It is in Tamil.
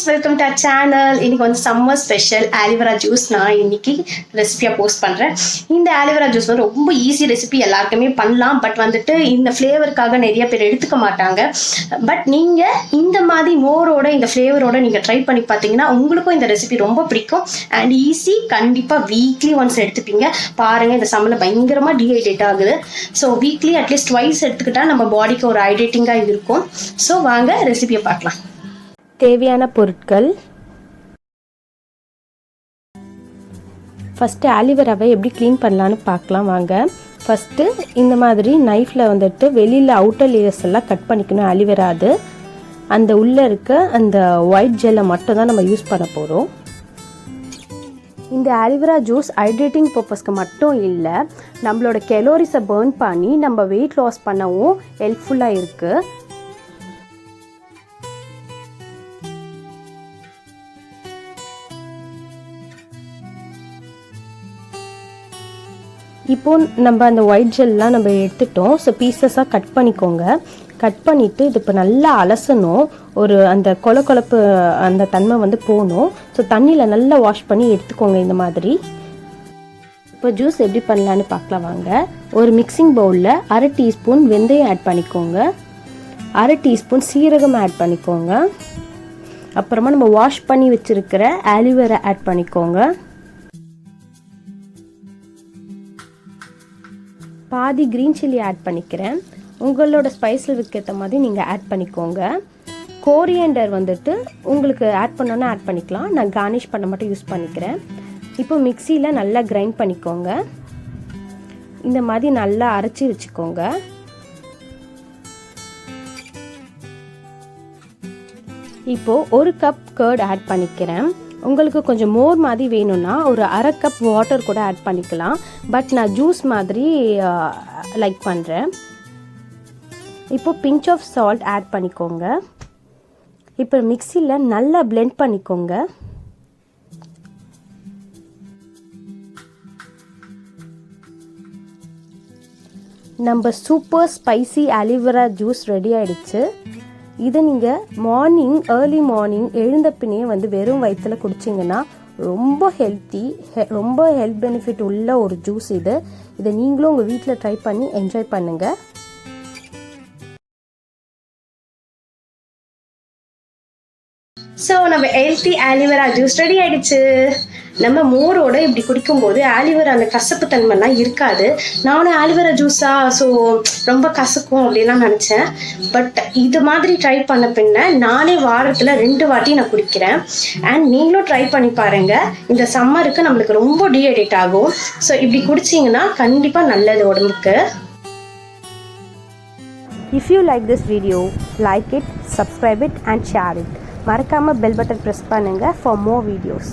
Welcome to our channel. இன்னைக்கு வந்து சம்மர் ஸ்பெஷல் ஆலிவேரா ஜூஸ் நான் இன்னைக்கு ரெசிபியாக போஸ்ட் பண்ணுறேன். இந்த ஆலிவேரா ஜூஸ் வந்து ரொம்ப ஈஸி ரெசிபி, எல்லாருக்குமே பண்ணலாம். பட் வந்துட்டு இந்த ஃப்ளேவருக்காக நிறைய பேர் எடுத்துக்க மாட்டாங்க. பட் நீங்கள் இந்த மாதிரி மோரோட இந்த ஃப்ளேவரோட நீங்கள் ட்ரை பண்ணி பார்த்தீங்கன்னா உங்களுக்கும் இந்த ரெசிபி ரொம்ப பிடிக்கும் அண்ட் ஈஸி. கண்டிப்பாக வீக்லி ஒன்ஸ் எடுத்துப்பீங்க. பாருங்கள், இந்த சம்மரில் பயங்கரமாக டீஹைட்ரேட் ஆகுது. ஸோ வீக்லி அட்லீஸ்ட் ட்வைஸ் எடுத்துக்கிட்டா நம்ம பாடிக்கு ஒரு ஹைட்ரேட்டிங்காக இருக்கும். ஸோ வாங்க ரெசிபியை பார்க்கலாம். தேவையான பொருட்கள். ஃபஸ்ட்டு ஆலிவேராவை எப்படி க்ளீன் பண்ணலான்னு பார்க்கலாம் வாங்க. ஃபஸ்ட்டு இந்த மாதிரி நைஃப்பில் வந்துட்டு வெளியில் அவுட்டர் லேயர்ஸ் எல்லாம் கட் பண்ணிக்கணும். ஆலிவேரா அது அந்த உள்ளே இருக்க அந்த ஒயிட் ஜெல்லை மட்டும் தான் நம்ம யூஸ் பண்ண போகிறோம். இந்த ஆலிவேரா ஜூஸ் ஹைட்ரேட்டிங் பர்பஸ்க்கு மட்டும் இல்லை, நம்மளோட கெலோரிஸை பர்ன் பண்ணி நம்ம வெயிட் லாஸ் பண்ணவும் ஹெல்ப்ஃபுல்லாக இருக்குது. இப்போது நம்ம அந்த ஒயிட் ஜெல்லாம் நம்ம எடுத்துட்டோம். ஸோ பீசஸாக கட் பண்ணிக்கோங்க. கட் பண்ணிவிட்டு இது இப்போ நல்லா அலசணும். ஒரு அந்த கொழப்பு அந்த தன்மை வந்து போகணும். ஸோ தண்ணியில் நல்லா வாஷ் பண்ணி எடுத்துக்கோங்க இந்த மாதிரி. இப்போ ஜூஸ் எப்படி பண்ணலான்னு பார்க்கலாம் வாங்க. ஒரு மிக்சிங் பவுலில் 1/2 டீஸ்பூன் வெந்தயம் ஆட் பண்ணிக்கோங்க. 1/2 டீஸ்பூன் சீரகம் ஆட் பண்ணிக்கோங்க. அப்புறமா நம்ம வாஷ் பண்ணி வச்சுருக்கிற ஆலிவேரா ஆட் பண்ணிக்கோங்க. பாதி க்ரீன் சில்லி ஆட் பண்ணிக்கிறேன். உங்களோட ஸ்பைஸ் லெவலுக்கு ஏற்ற மாதிரி நீங்கள் ஆட் பண்ணிக்கோங்க. கோரியண்டர் வந்துட்டு உங்களுக்கு ஆட் பண்ணோன்னா ஆட் பண்ணிக்கலாம். நான் கார்னிஷ் பண்ண மட்டும் யூஸ் பண்ணிக்கிறேன். இப்போ மிக்சியில் நல்லா கிரைண்ட் பண்ணிக்கோங்க. இந்த மாதிரி நல்லா அரைச்சி வச்சுக்கோங்க. இப்போது 1 கப் கர்ட் ஆட் பண்ணிக்கிறேன். உங்களுக்கு கொஞ்சம் மோர் மாதிரி வேணும்னா ஒரு 1/2 கப் வாட்டர் கூட ஆட் பண்ணிக்கலாம். பட் நான் ஜூஸ் மாதிரி லைக் பண்ணுறேன். இப்போ பிஞ்ச் ஆஃப் சால்ட் ஆட் பண்ணிக்கோங்க. இப்போ மிக்சியில் நல்லா பிளெண்ட் பண்ணிக்கோங்க. நம்ம super spicy aloe vera juice ready ஆகிடுச்சு. இதை நீங்கள் ஏர்லி மார்னிங் எழுந்த பின்னே வந்து வெறும் வயிற்றில் குடிச்சிங்கன்னா ரொம்ப ஹெல்த் பெனிஃபிட் உள்ள ஒரு ஜூஸ் இது. இதை நீங்களும் உங்கள் வீட்டில் ட்ரை பண்ணி என்ஜாய் பண்ணுங்கள். ஸோ நம்ம ஹெல்த்தி ஆலிவேரா ஜூஸ் ரெடி ஆகிடுச்சு. நம்ம மோரோட இப்படி குடிக்கும்போது ஆலிவேரா அந்த கசப்பு தன்மைலாம் இருக்காது. நானும் ஆலிவேரா ஜூஸா ஸோ ரொம்ப கசக்கும் அப்படின்லாம் நினச்சேன். பட் இது மாதிரி ட்ரை பண்ண பின்ன நானே வாரத்தில் 2 வாட்டி நான் குடிக்கிறேன். அண்ட் நீங்களும் ட்ரை பண்ணி பாருங்கள். இந்த சம்மருக்கு நம்மளுக்கு ரொம்ப டீஹைட்ரேட் ஆகும். ஸோ இப்படி குடிச்சிங்கன்னா கண்டிப்பாக நல்லது உடம்புக்கு. If you like this video, like it, subscribe it and share it. மறக்காமல் பெல் பட்டன் ப்ரெஸ் பண்ணுங்கள் for more videos.